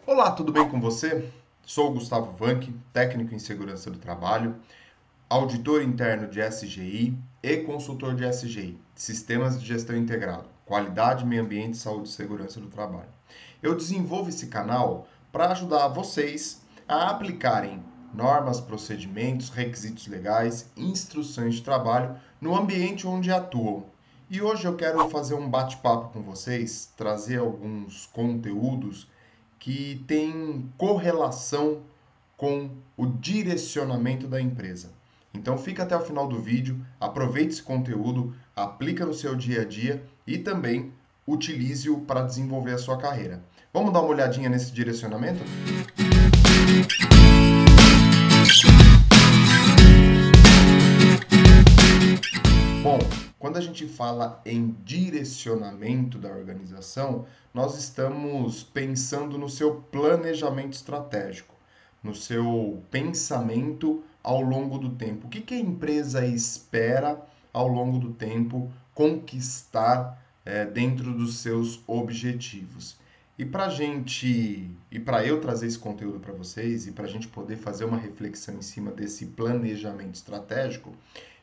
Olá, tudo bem com você? Sou o Gustavo Vanck, técnico em segurança do trabalho, auditor interno de SGI e consultor de SGI, Sistemas de Gestão Integrado, Qualidade, Meio Ambiente, Saúde e Segurança do Trabalho. Eu desenvolvo esse canal para ajudar vocês a aplicarem normas, procedimentos, requisitos legais, instruções de trabalho no ambiente onde atuam. E hoje eu quero fazer um bate-papo com vocês, trazer alguns conteúdos que têm correlação com o direcionamento da empresa. Então fica até o final do vídeo, aproveite esse conteúdo, aplica no seu dia a dia e também utilize-o para desenvolver a sua carreira. Vamos dar uma olhadinha nesse direcionamento? Bom, quando a gente fala em direcionamento da organização, nós estamos pensando no seu planejamento estratégico, no seu pensamento ao longo do tempo. O que que a empresa espera ao longo do tempo conquistar dentro dos seus objetivos? E para eu trazer esse conteúdo para vocês e para a gente poder fazer uma reflexão em cima desse planejamento estratégico,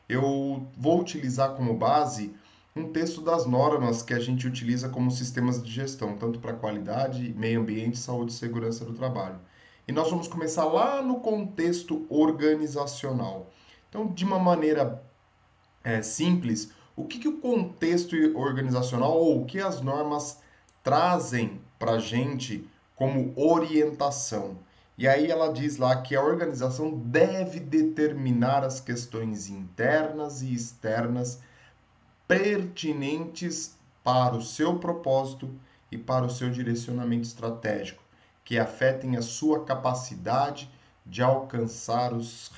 eu vou utilizar como base um texto das normas que a gente utiliza como sistemas de gestão, tanto para qualidade, meio ambiente, saúde e segurança do trabalho. E nós vamos começar lá no contexto organizacional. Então, de uma maneira simples, o que, que o contexto organizacional ou o que as normas trazem para a gente como orientação? E aí ela diz lá que a organização deve determinar as questões internas e externas pertinentes para o seu propósito e para o seu direcionamento estratégico, que afetem a sua capacidade de alcançar os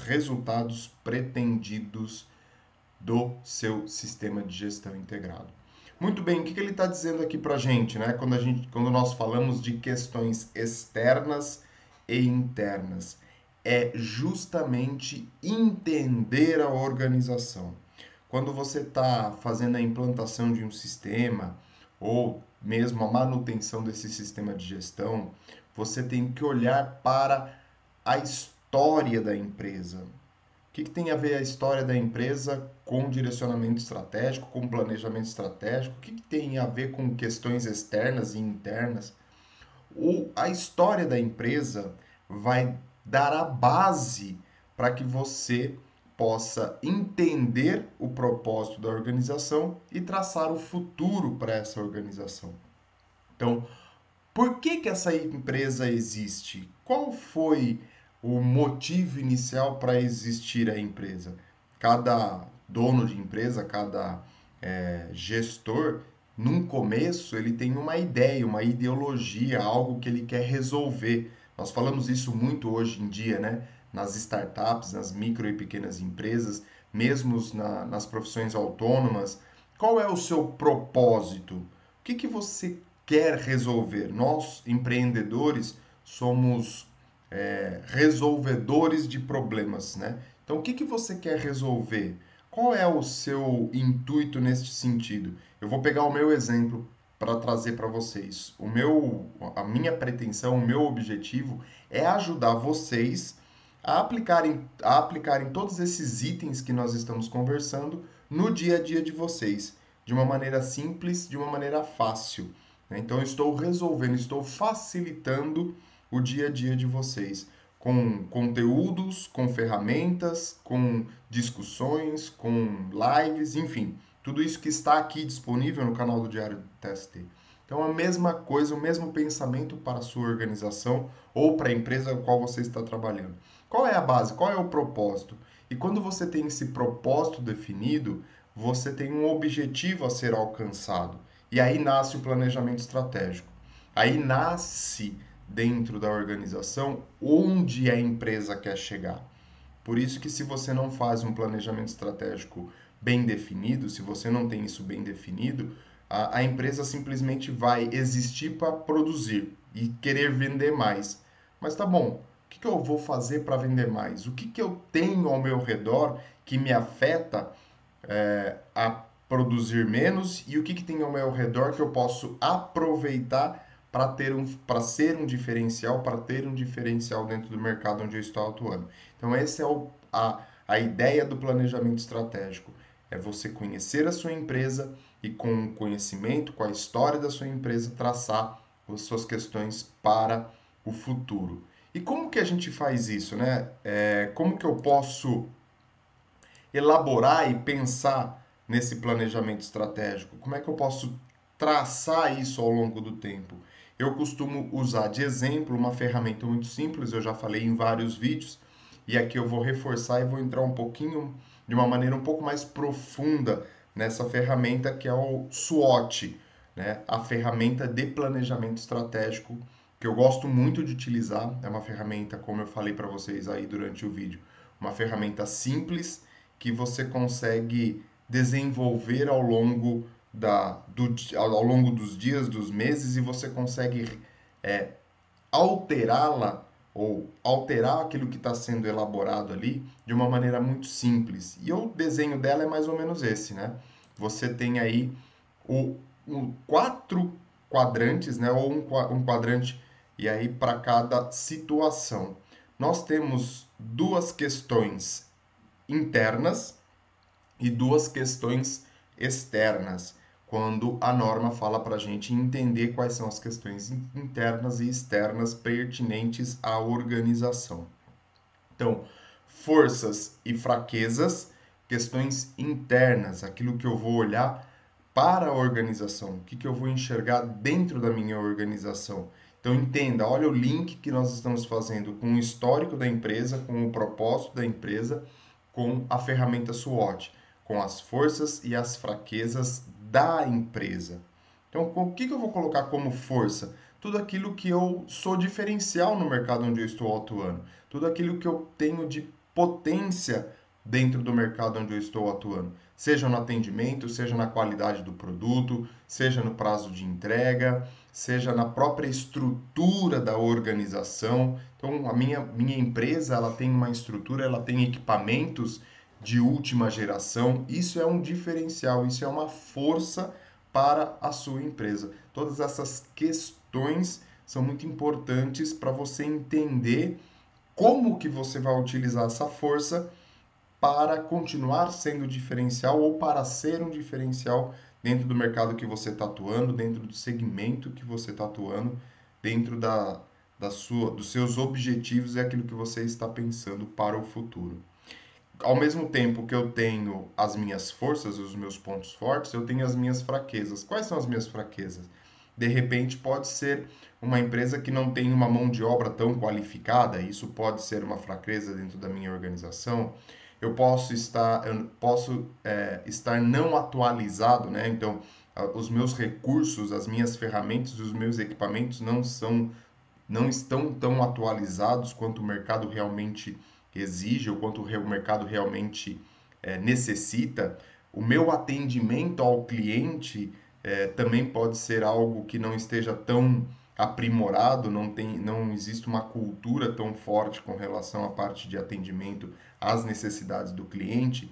resultados pretendidos do seu sistema de gestão integrado. Muito bem, o que ele está dizendo aqui para a gente, né? Quando nós falamos de questões externas e internas, é justamente entender a organização. Quando você está fazendo a implantação de um sistema ou mesmo a manutenção desse sistema de gestão, você tem que olhar para a história da empresa. O que tem a ver a história da empresa com direcionamento estratégico, com planejamento estratégico? O que tem a ver com questões externas e internas? A história da empresa vai dar a base para que você possa entender o propósito da organização e traçar o futuro para essa organização. Então, por que que essa empresa existe? Qual foi o motivo inicial para existir a empresa? Cada dono de empresa, cada gestor, num começo, ele tem uma ideia, uma ideologia, algo que ele quer resolver. Nós falamos isso muito hoje em dia, né? Nas startups, nas micro e pequenas empresas, mesmo nas profissões autônomas. Qual é o seu propósito? O que que você quer resolver? Nós, empreendedores, somos resolvedores de problemas, né? Então, o que que você quer resolver? Qual é o seu intuito neste sentido? Eu vou pegar o meu exemplo para trazer para vocês. A minha pretensão, o meu objetivo é ajudar vocês a aplicarem todos esses itens que nós estamos conversando no dia a dia de vocês, de uma maneira simples, de uma maneira fácil, né? Então, eu estou resolvendo, estou facilitando o dia a dia de vocês com conteúdos, com ferramentas, com discussões, com lives, enfim, tudo isso que está aqui disponível no canal do Diário do TST. Então, a mesma coisa, o mesmo pensamento para a sua organização ou para a empresa a qual você está trabalhando. Qual é a base? Qual é o propósito? E quando você tem esse propósito definido, você tem um objetivo a ser alcançado. E aí nasce o planejamento estratégico. Aí nasce dentro da organização onde a empresa quer chegar. Por isso que se você não faz um planejamento estratégico bem definido, se você não tem isso bem definido, a empresa simplesmente vai existir para produzir e querer vender mais. Mas tá bom, o que eu vou fazer para vender mais? O que eu tenho ao meu redor que me afeta a produzir menos e o que tem ao meu redor que eu posso aproveitar para ser um diferencial, para ter um diferencial dentro do mercado onde eu estou atuando. Então, essa é a ideia do planejamento estratégico. É você conhecer a sua empresa e, com o conhecimento, com a história da sua empresa, traçar as suas questões para o futuro. E como que a gente faz isso, né? Como que eu posso elaborar e pensar nesse planejamento estratégico? Como é que eu posso traçar isso ao longo do tempo? Eu costumo usar de exemplo uma ferramenta muito simples, eu já falei em vários vídeos, e aqui eu vou reforçar e vou entrar um pouquinho, de uma maneira um pouco mais profunda nessa ferramenta que é o SWOT, né? A ferramenta de planejamento estratégico, que eu gosto muito de utilizar. É uma ferramenta, como eu falei para vocês aí durante o vídeo, uma ferramenta simples que você consegue desenvolver ao longo dos dias, dos meses, e você consegue alterá-la ou alterar aquilo que está sendo elaborado ali de uma maneira muito simples. E o desenho dela é mais ou menos esse, né? Você tem aí quatro quadrantes, né? Ou um quadrante e aí para cada situação. Nós temos duas questões internas e duas questões externas, quando a norma fala para a gente entender quais são as questões internas e externas pertinentes à organização. Então, forças e fraquezas, questões internas, aquilo que eu vou olhar para a organização, o que eu vou enxergar dentro da minha organização. Então, entenda, olha o link que nós estamos fazendo com o histórico da empresa, com o propósito da empresa, com a ferramenta SWOT, com as forças e as fraquezas da empresa. Então, o que eu vou colocar como força? Tudo aquilo que eu sou diferencial no mercado onde eu estou atuando, tudo aquilo que eu tenho de potência dentro do mercado onde eu estou atuando, seja no atendimento, seja na qualidade do produto, seja no prazo de entrega, seja na própria estrutura da organização. Então, a minha empresa, ela tem uma estrutura, ela tem equipamentos de última geração. Isso é um diferencial, isso é uma força para a sua empresa. Todas essas questões são muito importantes para você entender como que você vai utilizar essa força para continuar sendo diferencial ou para ser um diferencial dentro do mercado que você está atuando, dentro do segmento que você está atuando, dentro dos seus objetivos e aquilo que você está pensando para o futuro. Ao mesmo tempo que eu tenho as minhas forças, os meus pontos fortes, eu tenho as minhas fraquezas. Quais são as minhas fraquezas? De repente, pode ser uma empresa que não tem uma mão de obra tão qualificada, isso pode ser uma fraqueza dentro da minha organização. Eu posso estar não atualizado, né? Então, os meus recursos, as minhas ferramentas, os meus equipamentos não estão tão atualizados quanto o mercado realmente exige ou quanto o mercado realmente necessita. O meu atendimento ao cliente também pode ser algo que não esteja tão aprimorado, não existe uma cultura tão forte com relação à parte de atendimento às necessidades do cliente.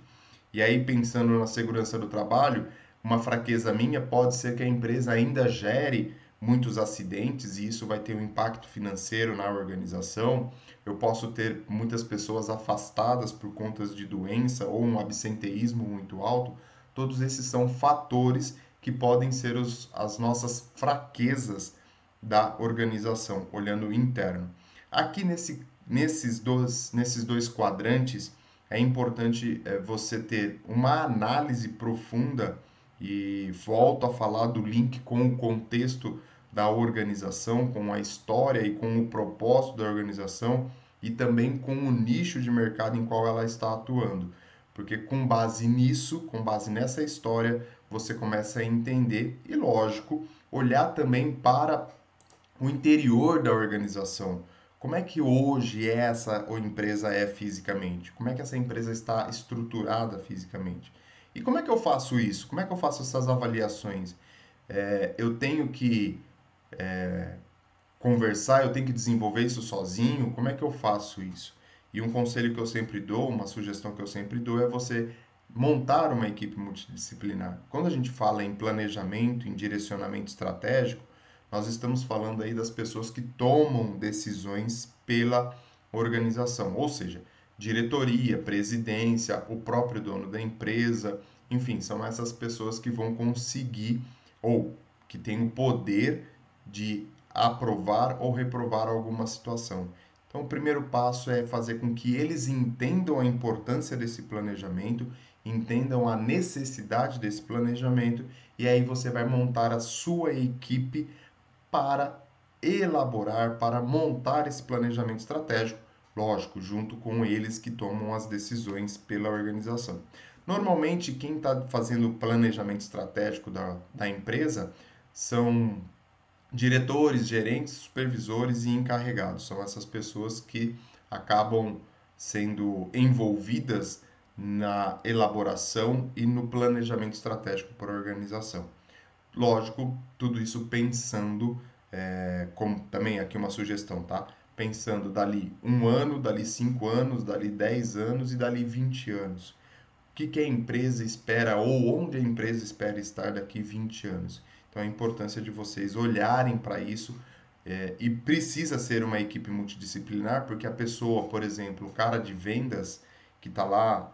E aí, pensando na segurança do trabalho, uma fraqueza minha pode ser que a empresa ainda gere muitos acidentes e isso vai ter um impacto financeiro na organização. Eu posso ter muitas pessoas afastadas por contas de doença ou um absenteísmo muito alto. Todos esses são fatores que podem ser as nossas fraquezas da organização, olhando o interno. Aqui nesses dois quadrantes, é importante você ter uma análise profunda e volto a falar do link com o contexto da organização, com a história e com o propósito da organização e também com o nicho de mercado em qual ela está atuando. Porque com base nisso, com base nessa história, você começa a entender e, lógico, olhar também para o interior da organização. Como é que hoje essa empresa é fisicamente? Como é que essa empresa está estruturada fisicamente? E como é que eu faço isso? Como é que eu faço essas avaliações? Eu tenho que conversar, eu tenho que desenvolver isso sozinho? Como é que eu faço isso? E um conselho que eu sempre dou, uma sugestão que eu sempre dou é você montar uma equipe multidisciplinar. Quando a gente fala em planejamento, em direcionamento estratégico, nós estamos falando aí das pessoas que tomam decisões pela organização, ou seja, diretoria, presidência, o próprio dono da empresa, enfim, são essas pessoas que vão conseguir ou que têm o poder de aprovar ou reprovar alguma situação. Então, o primeiro passo é fazer com que eles entendam a importância desse planejamento, entendam a necessidade desse planejamento, e aí você vai montar a sua equipe para elaborar, para montar esse planejamento estratégico, lógico, junto com eles que tomam as decisões pela organização. Normalmente, quem está fazendo o planejamento estratégico da empresa são diretores, gerentes, supervisores e encarregados. São essas pessoas que acabam sendo envolvidas na elaboração e no planejamento estratégico para a organização. Lógico, tudo isso pensando, como também aqui uma sugestão, tá? Pensando dali 1 ano, dali 5 anos, dali 10 anos e dali 20 anos. O que a empresa espera ou onde a empresa espera estar daqui 20 anos. Então, a importância de vocês olharem para isso e precisa ser uma equipe multidisciplinar, porque a pessoa, por exemplo, o cara de vendas que está lá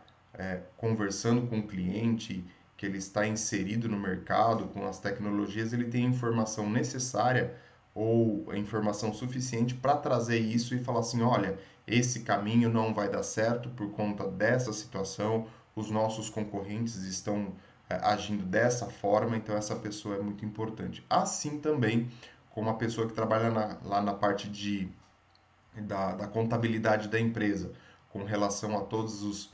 conversando com o cliente, que ele está inserido no mercado com as tecnologias, ele tem a informação necessária ou a informação suficiente para trazer isso e falar assim, olha, esse caminho não vai dar certo por conta dessa situação, os nossos concorrentes estão agindo dessa forma, então essa pessoa é muito importante. Assim também como a pessoa que trabalha lá na parte da contabilidade da empresa, com relação a todas as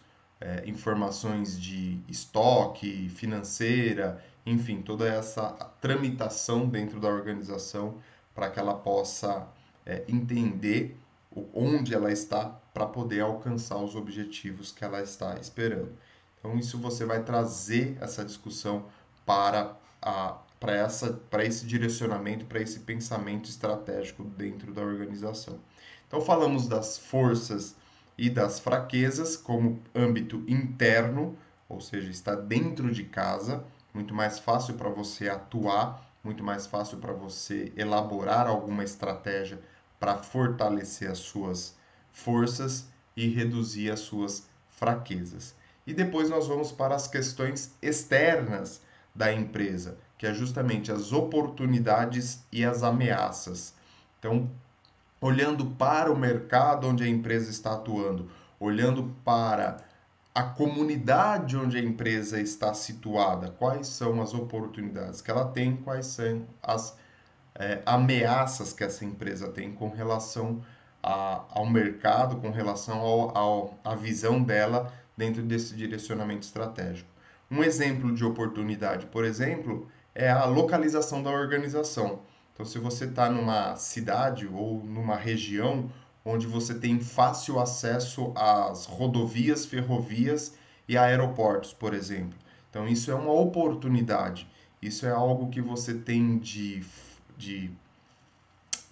informações de estoque, financeira, enfim, toda essa tramitação dentro da organização para que ela possa entender onde ela está para poder alcançar os objetivos que ela está esperando. Então, isso você vai trazer essa discussão para para esse direcionamento, para esse pensamento estratégico dentro da organização. Então, falamos das forças e das fraquezas como âmbito interno, ou seja, está dentro de casa, muito mais fácil para você atuar, muito mais fácil para você elaborar alguma estratégia para fortalecer as suas forças e reduzir as suas fraquezas. E depois nós vamos para as questões externas da empresa, que é justamente as oportunidades e as ameaças. Então, olhando para o mercado onde a empresa está atuando, olhando para a comunidade onde a empresa está situada, quais são as oportunidades que ela tem, quais são as ameaças que essa empresa tem com relação ao mercado, com relação à visão dela dentro desse direcionamento estratégico. Um exemplo de oportunidade, por exemplo, é a localização da organização. Então, se você está numa cidade ou numa região onde você tem fácil acesso às rodovias, ferrovias e aeroportos, por exemplo. Então, isso é uma oportunidade. Isso é algo que você tem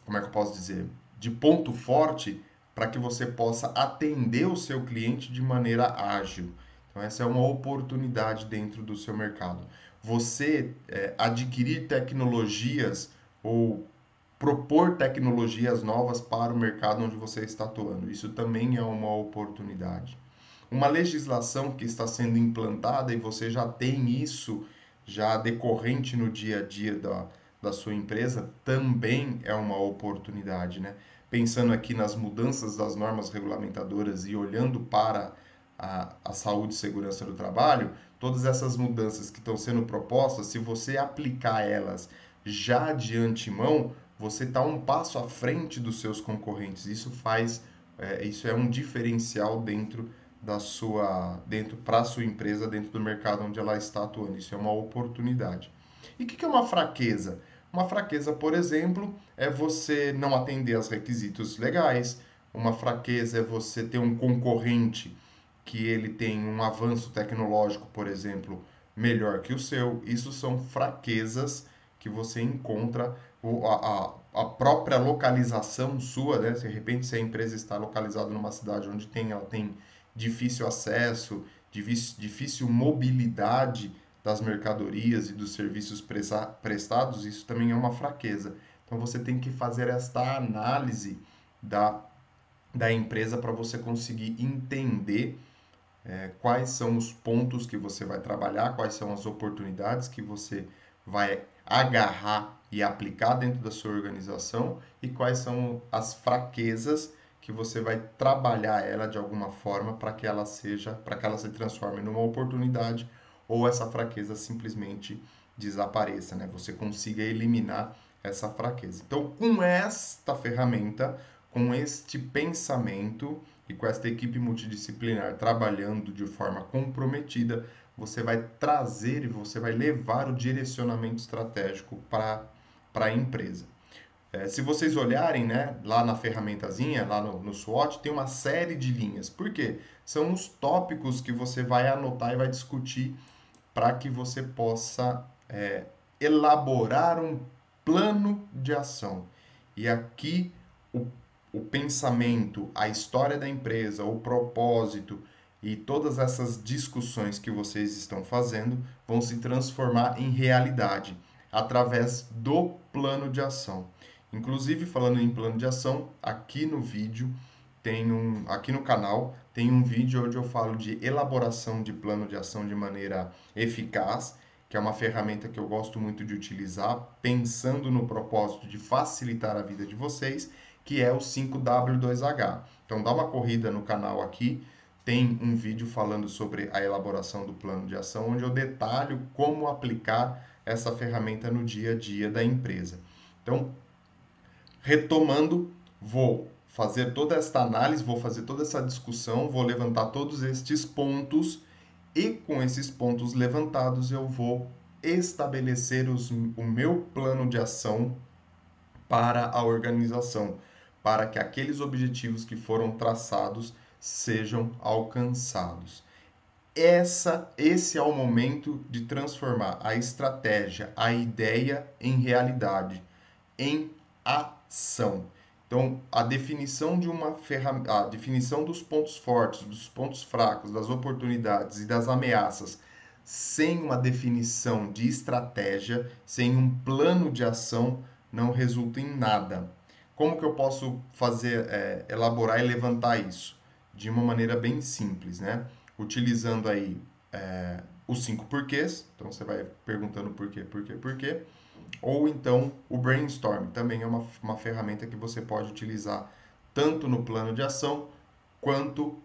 como é que eu posso dizer, de ponto forte para que você possa atender o seu cliente de maneira ágil. Então, essa é uma oportunidade dentro do seu mercado. Você adquirir tecnologias ou propor tecnologias novas para o mercado onde você está atuando. Isso também é uma oportunidade. Uma legislação que está sendo implantada e você já tem isso já decorrente no dia a dia da sua empresa, também é uma oportunidade, né? Pensando aqui nas mudanças das normas regulamentadoras e olhando para a saúde e segurança do trabalho, todas essas mudanças que estão sendo propostas, se você aplicar elas já de antemão, você está um passo à frente dos seus concorrentes. Isso é um diferencial dentro dentro para a sua empresa, dentro do mercado onde ela está atuando. Isso é uma oportunidade. E o que é uma fraqueza? Uma fraqueza, por exemplo, é você não atender aos requisitos legais. Uma fraqueza é você ter um concorrente que ele tem um avanço tecnológico, por exemplo, melhor que o seu. Isso são fraquezas que você encontra a própria localização sua, né? De repente, se a empresa está localizada numa cidade onde ela tem difícil acesso, difícil mobilidade das mercadorias e dos serviços prestados, isso também é uma fraqueza. Então você tem que fazer esta análise da empresa para você conseguir entender quais são os pontos que você vai trabalhar, quais são as oportunidades que você vai agarrar e aplicar dentro da sua organização e quais são as fraquezas que você vai trabalhar ela de alguma forma para que ela se transforme numa oportunidade ou essa fraqueza simplesmente desapareça, né? Você consiga eliminar essa fraqueza. Então, com esta ferramenta, com este pensamento e com esta equipe multidisciplinar trabalhando de forma comprometida, você vai trazer e você vai levar o direcionamento estratégico para a empresa. Se vocês olharem, né, lá na ferramentazinha, lá no SWOT, tem uma série de linhas. Por quê? São os tópicos que você vai anotar e vai discutir para que você possa elaborar um plano de ação. E aqui o, o pensamento, a história da empresa, o propósito e todas essas discussões que vocês estão fazendo vão se transformar em realidade através do plano de ação. Inclusive, falando em plano de ação, aqui no vídeo aqui no canal tem um vídeo onde eu falo de elaboração de plano de ação de maneira eficaz, que é uma ferramenta que eu gosto muito de utilizar, pensando no propósito de facilitar a vida de vocês, que é o 5W2H. Então dá uma corrida no canal aqui, tem um vídeo falando sobre a elaboração do plano de ação, onde eu detalho como aplicar essa ferramenta no dia a dia da empresa. Então, retomando, vou fazer toda esta análise, vou fazer toda essa discussão, vou levantar todos estes pontos e com esses pontos levantados eu vou estabelecer o meu plano de ação para a organização, para que aqueles objetivos que foram traçados sejam alcançados. Esse é o momento de transformar a estratégia, a ideia em realidade, em ação. Então, a definição de uma ferramenta, a definição dos pontos fortes, dos pontos fracos, das oportunidades e das ameaças, sem uma definição de estratégia, sem um plano de ação, não resulta em nada. Como que eu posso fazer, elaborar e levantar isso? De uma maneira bem simples, né? Utilizando aí os 5 porquês. Então, você vai perguntando por quê. Ou então o brainstorm, também é uma ferramenta que você pode utilizar tanto no plano de ação quanto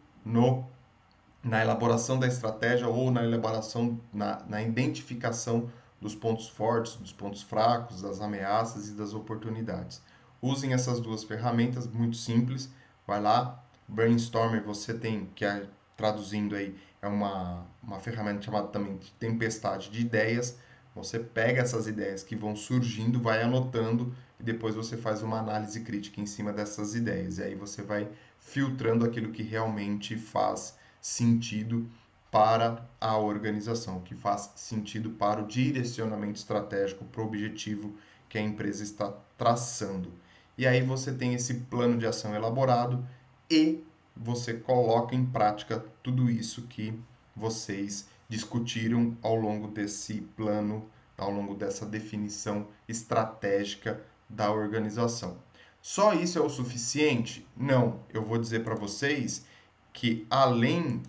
na elaboração da estratégia ou na elaboração, na identificação dos pontos fortes, dos pontos fracos, das ameaças e das oportunidades. Usem essas duas ferramentas, muito simples. Vai lá, Brainstormer você tem, que é, traduzindo aí, é uma ferramenta chamada também de tempestade de ideias. Você pega essas ideias que vão surgindo, vai anotando e depois você faz uma análise crítica em cima dessas ideias. E aí você vai filtrando aquilo que realmente faz sentido para a organização, que faz sentido para o direcionamento estratégico, para o objetivo que a empresa está traçando. E aí você tem esse plano de ação elaborado e você coloca em prática tudo isso que vocês discutiram ao longo desse plano, ao longo dessa definição estratégica da organização. Só isso é o suficiente? Não. Eu vou dizer para vocês que além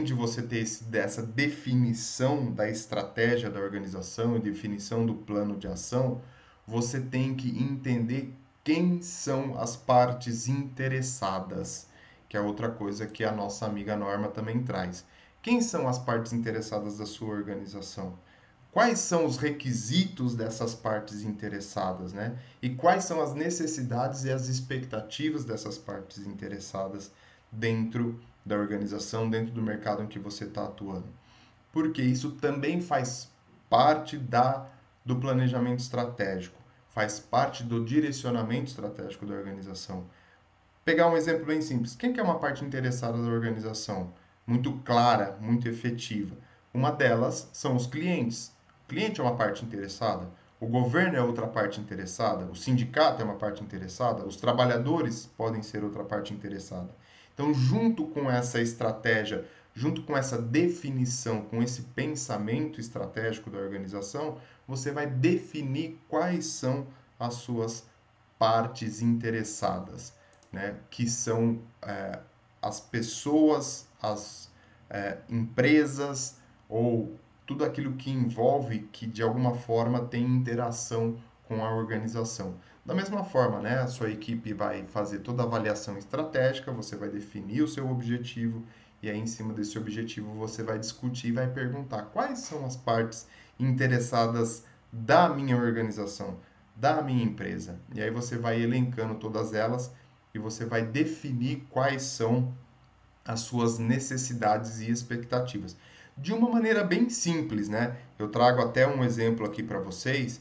de você ter dessa definição da estratégia da organização e definição do plano de ação, você tem que entender quem são as partes interessadas, que é outra coisa que a nossa amiga Norma também traz. Quem são as partes interessadas da sua organização? Quais são os requisitos dessas partes interessadas, né? E quais são as necessidades e as expectativas dessas partes interessadas dentro da organização, dentro do mercado em que você está atuando? Porque isso também faz parte do planejamento estratégico, faz parte do direcionamento estratégico da organização. Pegar um exemplo bem simples. Quem que é uma parte interessada da organização? Muito clara, muito efetiva. Uma delas são os clientes. O cliente é uma parte interessada. O governo é outra parte interessada. O sindicato é uma parte interessada. Os trabalhadores podem ser outra parte interessada. Então, junto com essa estratégia, junto com essa definição, com esse pensamento estratégico da organização, você vai definir quais são as suas partes interessadas, né? Que são as pessoas, as empresas ou tudo aquilo que envolve que de alguma forma tem interação com a organização. Da mesma forma, né, a sua equipe vai fazer toda a avaliação estratégica, você vai definir o seu objetivo e aí em cima desse objetivo você vai discutir e vai perguntar quais são as partes interessadas da minha organização, da minha empresa. E aí você vai elencando todas elas e você vai definir quais são as suas necessidades e expectativas. De uma maneira bem simples, né? Eu trago até um exemplo aqui para vocês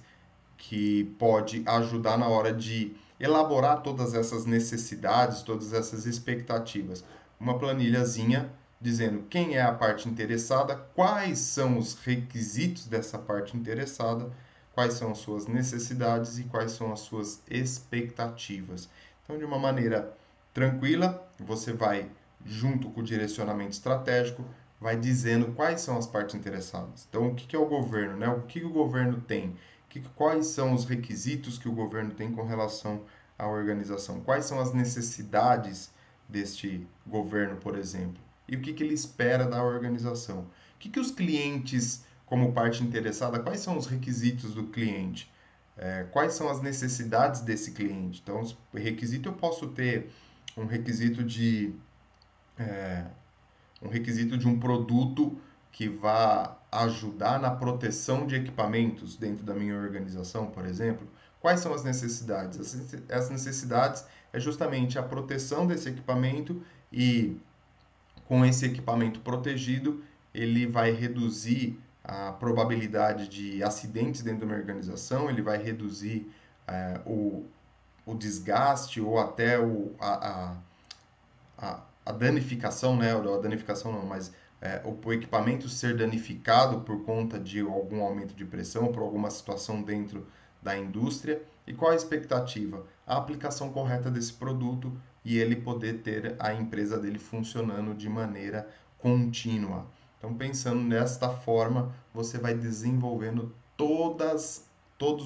que pode ajudar na hora de elaborar todas essas necessidades, todas essas expectativas. Uma planilhazinha dizendo quem é a parte interessada, quais são os requisitos dessa parte interessada, quais são as suas necessidades e quais são as suas expectativas. Então, de uma maneira tranquila, você vai junto com o direcionamento estratégico, vai dizendo quais são as partes interessadas. Então, o que é o governo, né? O que o governo tem? Quais são os requisitos que o governo tem com relação à organização? Quais são as necessidades deste governo, por exemplo? E o que ele espera da organização? O que os clientes, como parte interessada, quais são os requisitos do cliente? Quais são as necessidades desse cliente? Então, requisito eu posso ter um requisito de um produto que vá ajudar na proteção de equipamentos dentro da minha organização, por exemplo. Quais são as necessidades? As necessidades é justamente a proteção desse equipamento e com esse equipamento protegido, ele vai reduzir a probabilidade de acidentes dentro de uma organização, ele vai reduzir o desgaste ou até a danificação, né? A danificação não, mas o equipamento ser danificado por conta de algum aumento de pressão, por alguma situação dentro da indústria. E qual a expectativa? A aplicação correta desse produto e ele poder ter a empresa dele funcionando de maneira contínua. Então, pensando desta forma, você vai desenvolvendo todos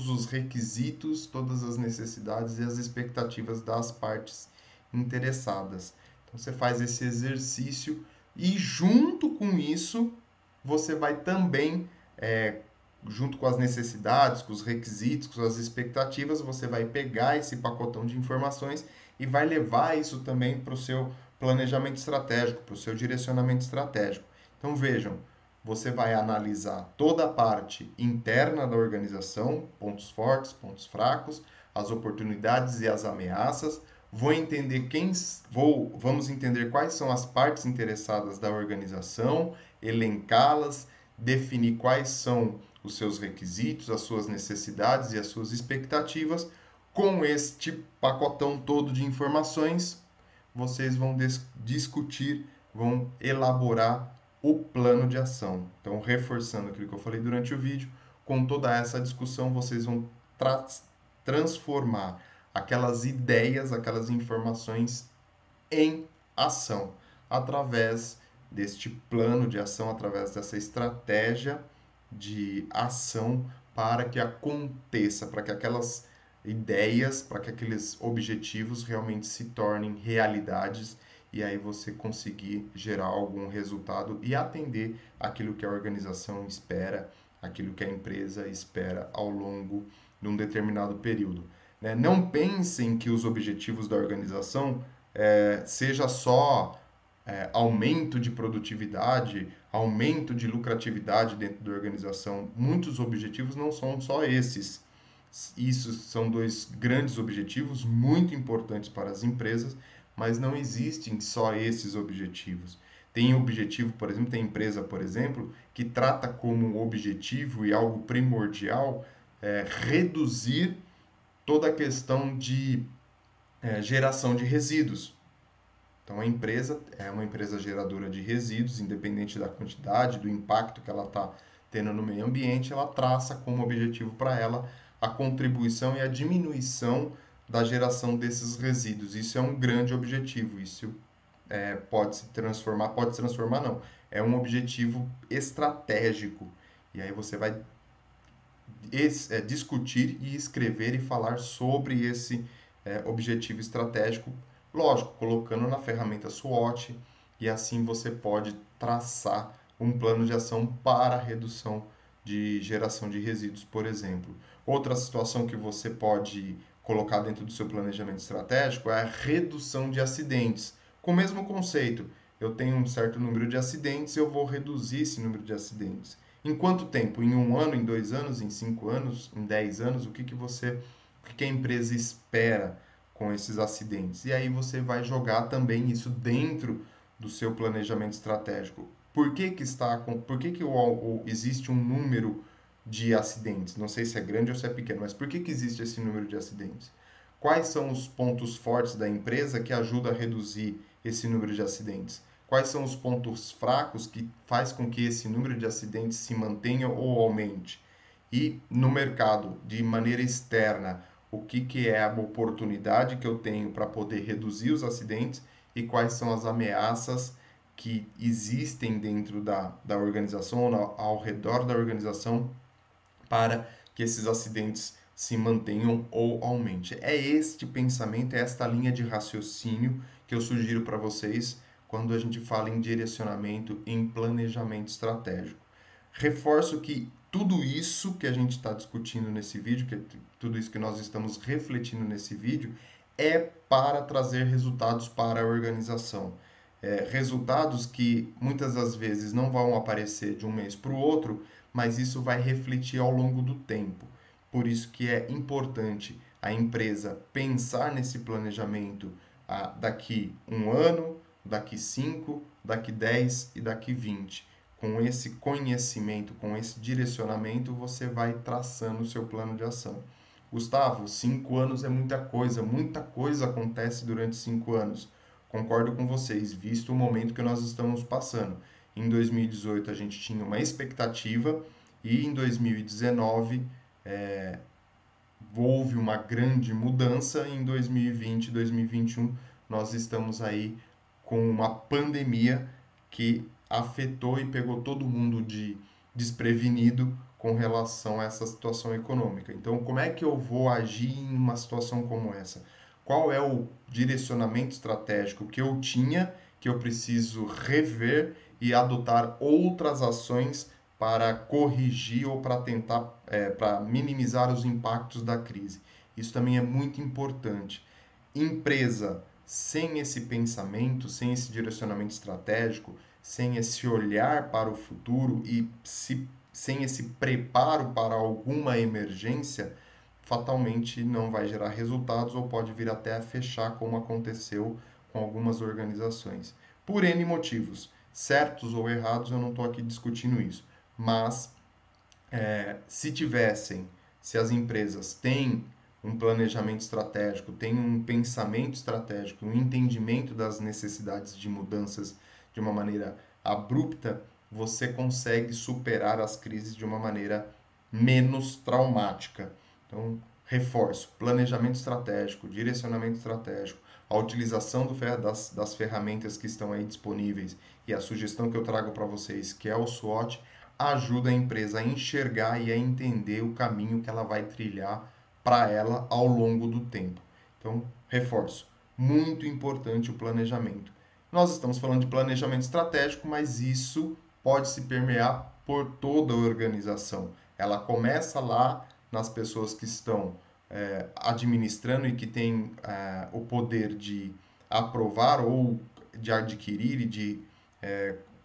os requisitos, todas as necessidades e as expectativas das partes interessadas. Então, você faz esse exercício e, junto com isso, você vai também, junto com as necessidades, com os requisitos, com as expectativas, você vai pegar esse pacotão de informações e vai levar isso também para o seu planejamento estratégico, para o seu direcionamento estratégico. Então, vejam, você vai analisar toda a parte interna da organização, pontos fortes, pontos fracos, as oportunidades e as ameaças. Vamos entender quais são as partes interessadas da organização, elencá-las, definir quais são os seus requisitos, as suas necessidades e as suas expectativas. Com este pacotão todo de informações, vocês vão discutir, vão elaborar o plano de ação. Então, reforçando aquilo que eu falei durante o vídeo, com toda essa discussão, vocês vão transformar aquelas ideias, aquelas informações em ação, através deste plano de ação, através dessa estratégia de ação para que aconteça, para que aquelas ideias, para que aqueles objetivos realmente se tornem realidades e aí você conseguir gerar algum resultado e atender aquilo que a organização espera, aquilo que a empresa espera ao longo de um determinado período. Né? Não pensem que os objetivos da organização seja só aumento de produtividade, aumento de lucratividade dentro da organização. Muitos objetivos não são só esses. Isso são dois grandes objetivos muito importantes para as empresas, mas não existem só esses objetivos. Tem objetivo, por exemplo, tem empresa, por exemplo, que trata como objetivo e algo primordial reduzir toda a questão de geração de resíduos. Então, a empresa é uma empresa geradora de resíduos, independente da quantidade, do impacto que ela está tendo no meio ambiente, ela traça como objetivo para ela a contribuição e a diminuição da geração desses resíduos. Isso é um grande objetivo, isso pode se transformar não, é um objetivo estratégico. E aí você vai discutir e escrever e falar sobre esse objetivo estratégico, lógico, colocando na ferramenta SWOT, e assim você pode traçar um plano de ação para a redução de geração de resíduos, por exemplo. Outra situação que você pode colocar dentro do seu planejamento estratégico é a redução de acidentes. Com o mesmo conceito, eu tenho um certo número de acidentes, eu vou reduzir esse número de acidentes. Em quanto tempo? Em 1 ano, em 2 anos, em 5 anos, em 10 anos? O que a empresa espera com esses acidentes? E aí você vai jogar também isso dentro do seu planejamento estratégico. Por que existe um número de acidentes? Não sei se é grande ou se é pequeno, mas por que existe esse número de acidentes? Quais são os pontos fortes da empresa que ajudam a reduzir esse número de acidentes? Quais são os pontos fracos que faz com que esse número de acidentes se mantenha ou aumente? E no mercado, de maneira externa, o que é a oportunidade que eu tenho para poder reduzir os acidentes e quais são as ameaças que existem dentro da organização, ao redor da organização, para que esses acidentes se mantenham ou aumente. É este pensamento, é esta linha de raciocínio que eu sugiro para vocês quando a gente fala em direcionamento, em planejamento estratégico. Reforço que tudo isso que a gente está discutindo nesse vídeo, tudo isso que nós estamos refletindo nesse vídeo, é para trazer resultados para a organização. Resultados que muitas das vezes não vão aparecer de um mês para o outro, mas isso vai refletir ao longo do tempo. Por isso que é importante a empresa pensar nesse planejamento daqui 1 ano, daqui 5, daqui 10 e daqui 20. Com esse conhecimento, com esse direcionamento, você vai traçando o seu plano de ação. Gustavo, 5 anos é muita coisa acontece durante 5 anos. Concordo com vocês, visto o momento que nós estamos passando. Em 2018 a gente tinha uma expectativa e em 2019 houve uma grande mudança. Em 2020 e 2021 nós estamos aí com uma pandemia que afetou e pegou todo mundo de desprevenido com relação a essa situação econômica. Então, como é que eu vou agir em uma situação como essa? Qual é o direcionamento estratégico que eu tinha, que eu preciso rever e adotar outras ações para corrigir ou para tentar, para minimizar os impactos da crise? Isso também é muito importante. Empresa sem esse pensamento, sem esse direcionamento estratégico, sem esse olhar para o futuro e sem esse preparo para alguma emergência, fatalmente não vai gerar resultados ou pode vir até a fechar, como aconteceu com algumas organizações. Por N motivos, certos ou errados, eu não estou aqui discutindo isso, mas se as empresas têm um planejamento estratégico, têm um pensamento estratégico, um entendimento das necessidades de mudanças de uma maneira abrupta, você consegue superar as crises de uma maneira menos traumática. Então, reforço: planejamento estratégico, direcionamento estratégico, a utilização das ferramentas que estão aí disponíveis e a sugestão que eu trago para vocês, que é o SWOT, ajuda a empresa a enxergar e a entender o caminho que ela vai trilhar para ela ao longo do tempo. Então, reforço: muito importante o planejamento. Nós estamos falando de planejamento estratégico, mas isso pode se permear por toda a organização. Ela começa lá nas pessoas que estão administrando e que têm o poder de aprovar ou de adquirir e de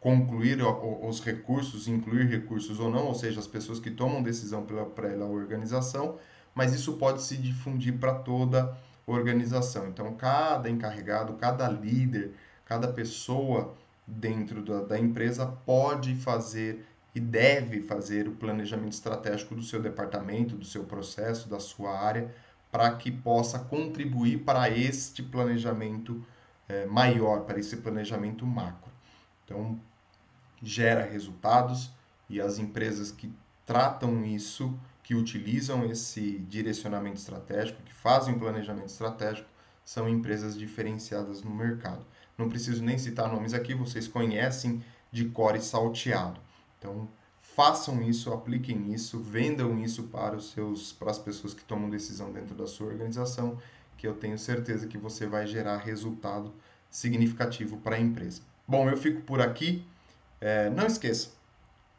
concluir os recursos, incluir recursos ou não, ou seja, as pessoas que tomam decisão pela organização, mas isso pode se difundir para toda a organização. Então, cada encarregado, cada líder, cada pessoa dentro da empresa pode fazer e deve fazer o planejamento estratégico do seu departamento, do seu processo, da sua área, para que possa contribuir para este planejamento maior, para esse planejamento macro. Então, gera resultados e as empresas que tratam isso, que utilizam esse direcionamento estratégico, que fazem o planejamento estratégico, são empresas diferenciadas no mercado. Não preciso nem citar nomes aqui, vocês conhecem de cor e salteado. Então, façam isso, apliquem isso, vendam isso para as pessoas que tomam decisão dentro da sua organização, que eu tenho certeza que você vai gerar resultado significativo para a empresa. Bom, eu fico por aqui. Não esqueça,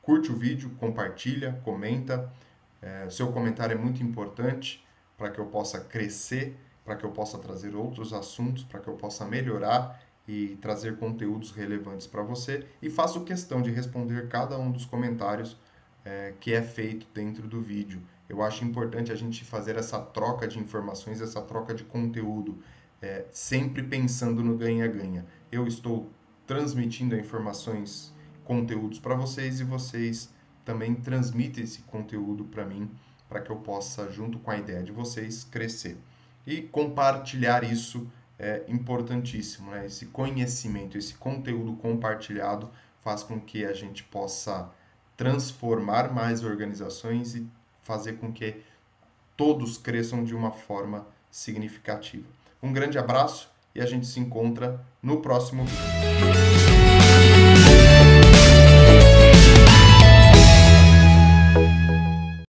curte o vídeo, compartilha, comenta. Seu comentário é muito importante para que eu possa crescer, para que eu possa trazer outros assuntos, para que eu possa melhorar e trazer conteúdos relevantes para você. E faço questão de responder cada um dos comentários que é feito dentro do vídeo. Eu acho importante a gente fazer essa troca de informações, essa troca de conteúdo, sempre pensando no ganha-ganha. Eu estou transmitindo informações, conteúdos para vocês e vocês também transmitem esse conteúdo para mim, para que eu possa, junto com a ideia de vocês, crescer. E compartilhar isso é importantíssimo, né? Esse conhecimento, esse conteúdo compartilhado faz com que a gente possa transformar mais organizações e fazer com que todos cresçam de uma forma significativa. Um grande abraço e a gente se encontra no próximo vídeo.